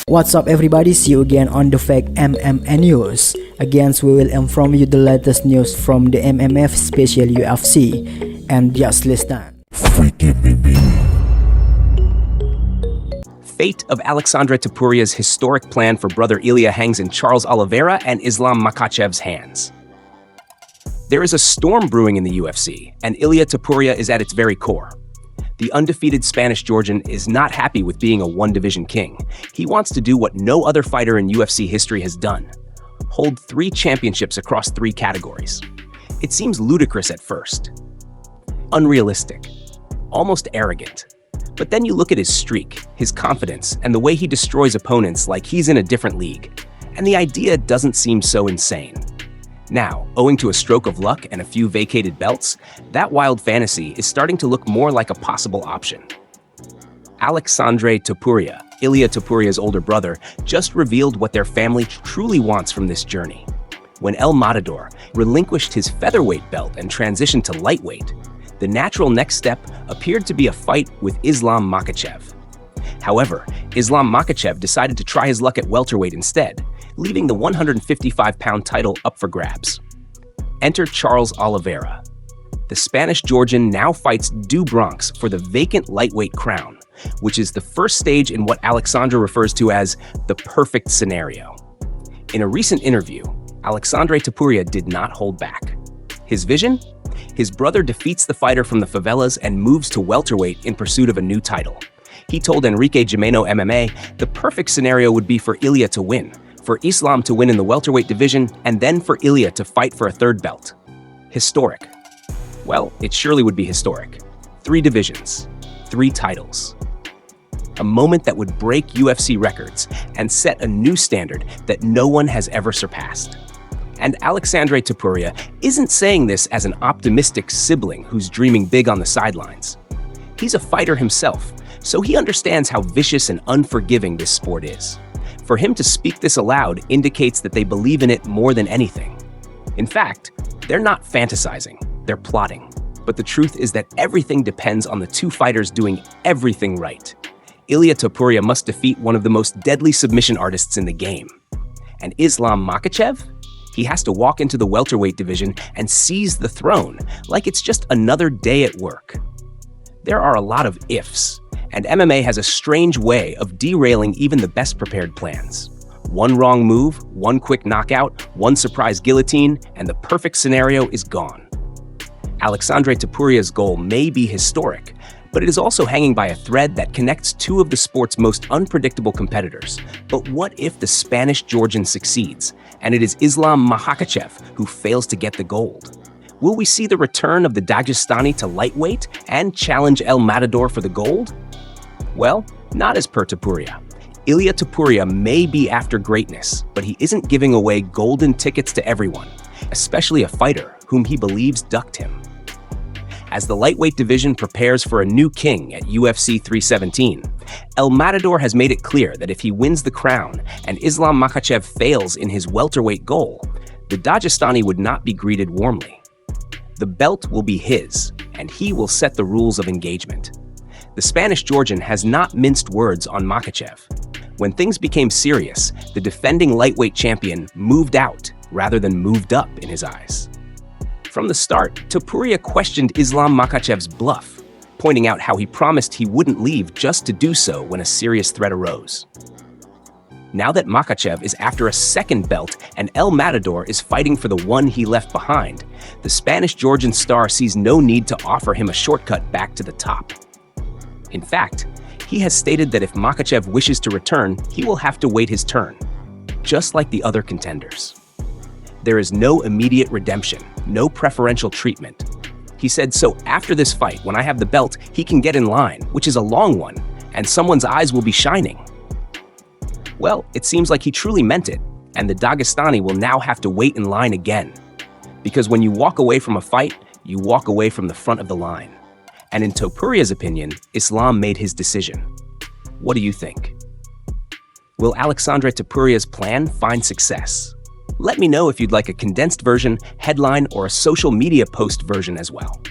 What's up everybody, see you again on the Fake MMA News. Again, we will inform you the latest news from the MMF special UFC. And just listen. Fate of Aleksandre Topuria's historic plan for brother Ilia hangs in Charles Oliveira and Islam Makhachev's hands. There is a storm brewing in the UFC, and Ilia Topuria is at its very core. The undefeated Spanish Georgian is not happy with being a one-division king. He wants to do what no other fighter in UFC history has done: hold 3 championships across 3 categories. It seems ludicrous at first, unrealistic, almost arrogant. But then you look at his streak, his confidence, and the way he destroys opponents like he's in a different league, and the idea doesn't seem so insane. Now, owing to a stroke of luck and a few vacated belts, that wild fantasy is starting to look more like a possible option. Aleksandre Topuria, Ilia Topuria's older brother, just revealed what their family truly wants from this journey. When El Matador relinquished his featherweight belt and transitioned to lightweight, the natural next step appeared to be a fight with Islam Makhachev. However, Islam Makhachev decided to try his luck at welterweight instead, leaving the 155-pound title up for grabs. Enter Charles Oliveira. The Spanish Georgian now fights Du Bronx for the vacant lightweight crown, which is the first stage in what Aleksandre refers to as the perfect scenario. In a recent interview, Aleksandre Topuria did not hold back. His vision? His brother defeats the fighter from the favelas and moves to welterweight in pursuit of a new title. He told Enrique Jimeno MMA the perfect scenario would be for Ilia to win, for Islam to win in the welterweight division, and then for Ilia to fight for a 3rd belt. Historic. Well, it surely would be historic. 3 divisions, 3 titles. A moment that would break UFC records and set a new standard that no one has ever surpassed. And Aleksandre Topuria isn't saying this as an optimistic sibling who's dreaming big on the sidelines. He's a fighter himself, so he understands how vicious and unforgiving this sport is. For him to speak this aloud indicates that they believe in it more than anything. In fact, they're not fantasizing, they're plotting. But the truth is that everything depends on the 2 fighters doing everything right. Ilia Topuria must defeat one of the most deadly submission artists in the game. And Islam Makhachev? He has to walk into the welterweight division and seize the throne like it's just another day at work. There are a lot of ifs, and MMA has a strange way of derailing even the best prepared plans. One wrong move, one quick knockout, one surprise guillotine, and the perfect scenario is gone. Aleksandre Topuria's goal may be historic, but it is also hanging by a thread that connects 2 of the sport's most unpredictable competitors. But what if the Spanish Georgian succeeds, and it is Islam Makhachev who fails to get the gold? Will we see the return of the Dagestani to lightweight and challenge El Matador for the gold? Well, not as per Topuria. Ilia Topuria may be after greatness, but he isn't giving away golden tickets to everyone, especially a fighter whom he believes ducked him. As the lightweight division prepares for a new king at UFC 317, El Matador has made it clear that if he wins the crown and Islam Makhachev fails in his welterweight goal, the Dagestani would not be greeted warmly. The belt will be his, and he will set the rules of engagement. The Spanish Georgian has not minced words on Makhachev. When things became serious, the defending lightweight champion moved out rather than moved up in his eyes. From the start, Topuria questioned Islam Makhachev's bluff, pointing out how he promised he wouldn't leave just to do so when a serious threat arose. Now that Makhachev is after a 2nd belt and El Matador is fighting for the one he left behind, the Spanish-Georgian star sees no need to offer him a shortcut back to the top. In fact, he has stated that if Makhachev wishes to return, he will have to wait his turn, just like the other contenders. There is no immediate redemption, no preferential treatment. He said, so after this fight, when I have the belt, he can get in line, which is a long one, and someone's eyes will be shining. Well, it seems like he truly meant it, and the Dagestani will now have to wait in line again. Because when you walk away from a fight, you walk away from the front of the line. And in Topuria's opinion, Islam made his decision. What do you think? Will Aleksandre Topuria's plan find success? Let me know if you'd like a condensed version, headline, or a social media post version as well.